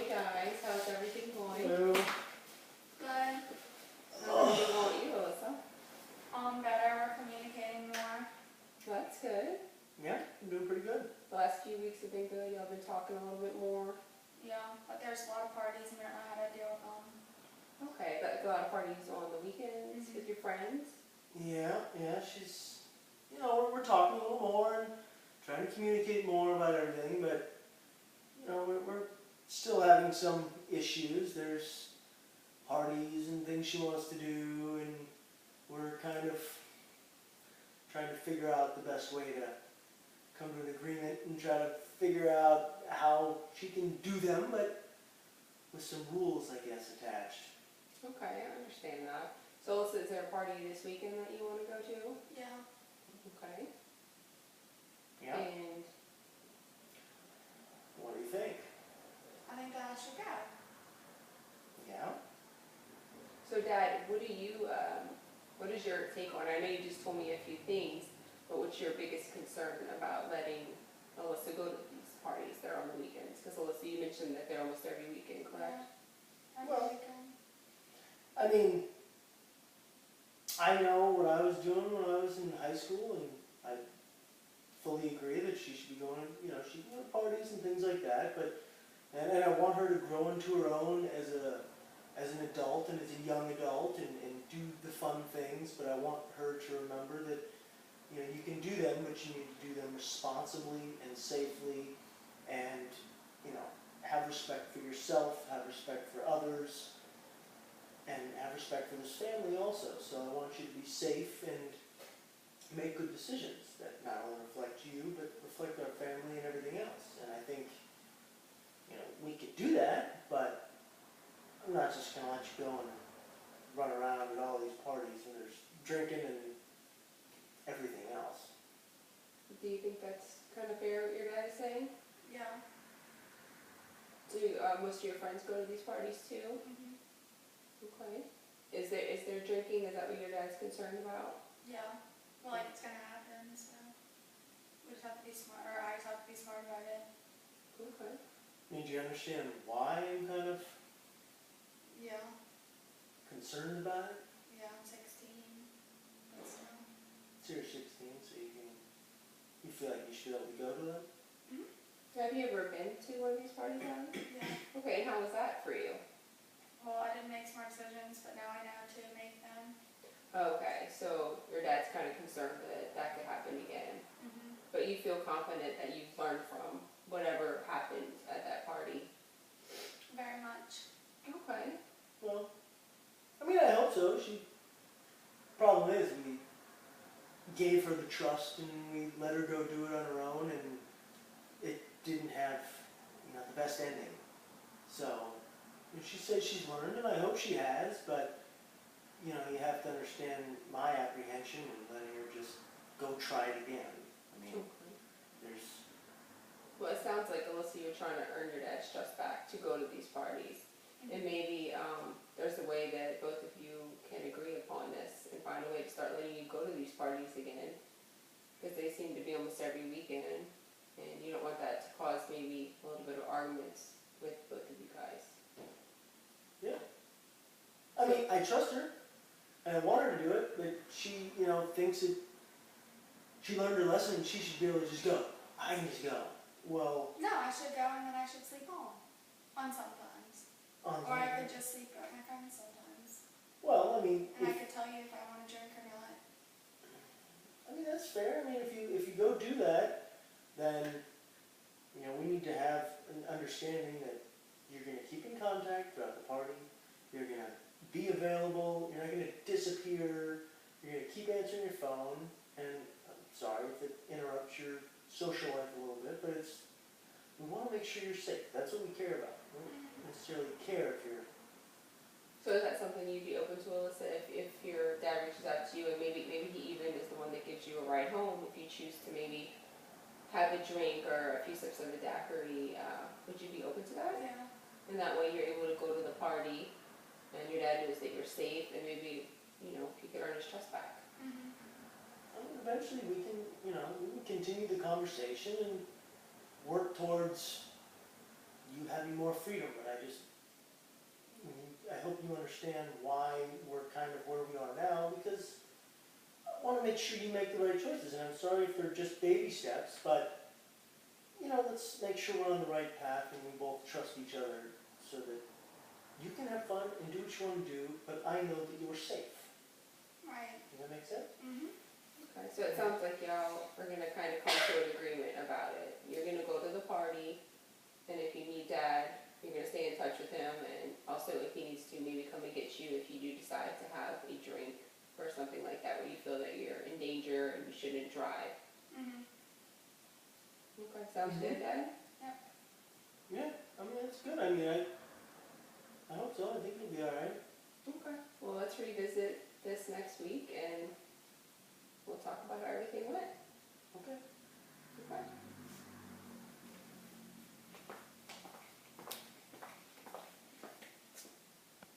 Hey guys, how's everything going? Hello. Good. How's everything going with you, Alyssa? Better. We're communicating more. That's good. Yeah, I'm doing pretty good. The last few weeks have been good. Y'all been talking a little bit more. Yeah, but there's a lot of parties and we don't know how to deal with them. Okay, like a lot of parties on the weekends with your friends. Yeah, she's, we're talking a little more and trying to communicate more about everything, but, we're still having some issues. There's parties and things she wants to do, and we're kind of trying to figure out the best way to come to an agreement and try to figure out how she can do them, but with some rules, I guess, attached. Okay, I understand that. So Alyssa, is there a party this weekend that you want to go to? Yeah. Okay. Yeah. And What do you think? I think that I should go. Yeah. so Dad, what is your take on it? I know you just told me a few things, but what's your biggest concern about letting Alyssa go to these parties that are on the weekends? Because Alyssa, you mentioned that they're almost every weekend, correct? Yeah. Every Well- weekend. I mean, I know what I was doing when I was in high school, and I fully agree that she should be going, she can go to parties and things like that, but, and I want her to grow into her own as an adult and as a young adult and do the fun things, but I want her to remember that, you can do them, but you need to do them responsibly and safely and, have respect for yourself, have respect for others, and have respect for this family also. So I want you to be safe and make good decisions that not only reflect you, but reflect our family and everything else. And I think, we could do that, but I'm not just going to let you go and run around at all these parties when there's drinking and everything else. Do you think that's kind of fair what your dad is saying? Yeah. Do most of your friends go to these parties too? Okay. Is there drinking? Is that what your dad's concerned about? Yeah. Well, like it's gonna happen, so we just have to be smart, or I just have to be smart about it. Okay. I mean, do you understand why I'm kind of Yeah. concerned about it? Yeah, I'm 16. But still. So you're 16, so you feel like you should be able to go to them? Have you ever been to one of these parties, Adam? Yeah. Okay, and how was that for you? Well, I didn't make smart decisions, but now I know to make them. Okay, so your dad's kind of concerned that that could happen again, but you feel confident that you've learned from whatever happened at that party. Very much. Okay. Well, I mean, I hope so. Problem is, we gave her the trust and we let her go do it on her own, and it didn't have, the best ending. So, she says she's learned, and I hope she has, but, you have to understand my apprehension and letting her just go try it again. I mean, there's... Well, it sounds like, Alyssa, you're trying to earn your dad's trust back to go to these parties. And maybe there's a way that both of you can agree upon this and find a way to start letting you go to these parties again. Because they seem to be almost every weekend. And you don't want that to cause maybe a little bit of arguments with both of you guys. Yeah. I mean, I trust her, and I want her to do it, but she, thinks that she learned her lesson and she should be able to just go. I need to go. Well... No, I should go and then I should sleep home. On sometimes. Or I could just sleep at my friends sometimes. Well, I mean... And I could tell you if I want to drink or not. I mean, that's fair. I mean, if you go do that, then, we need to have an understanding that you're going to keep in contact throughout the party, you're going to be available, you're not going to disappear, you're going to keep answering your phone, and I'm sorry if it interrupts your social life a little bit, but we want to make sure you're safe. That's what we care about. We don't necessarily care if you're... So is that something you'd be open to, Alyssa, if your dad reaches out to you and maybe he even is the one that gives you a ride home, if you choose to maybe have a drink or a few sips of a daiquiri, would you be open to that? Yeah. And that way you're able to go to the party and your dad knows that you're safe and maybe, he could earn his trust back. Eventually we can continue the conversation and work towards you having more freedom, but I hope you understand why we're kind of where we are now, because I want to make sure you make the right choices, and I'm sorry if they're just baby steps, but, you know, let's make sure we're on the right path and we both trust each other so that you can have fun and do what you want to do, but I know that you are safe. Right. Does that make sense? Mhm. Okay, so it sounds like y'all are gonna kind of come to an agreement about it. You're gonna go to the party, and if you need Dad, you're gonna stay in touch with him, and also if he needs to, maybe come and get you if you do decide to have a drink or something like that, where you feel that you're in danger and you shouldn't drive. Mhm. Okay, sounds good, Dad? Yeah, I mean, that's good. I mean, I hope so. I think it'll be all right. Okay, well, let's revisit this next week, and we'll talk about how everything went.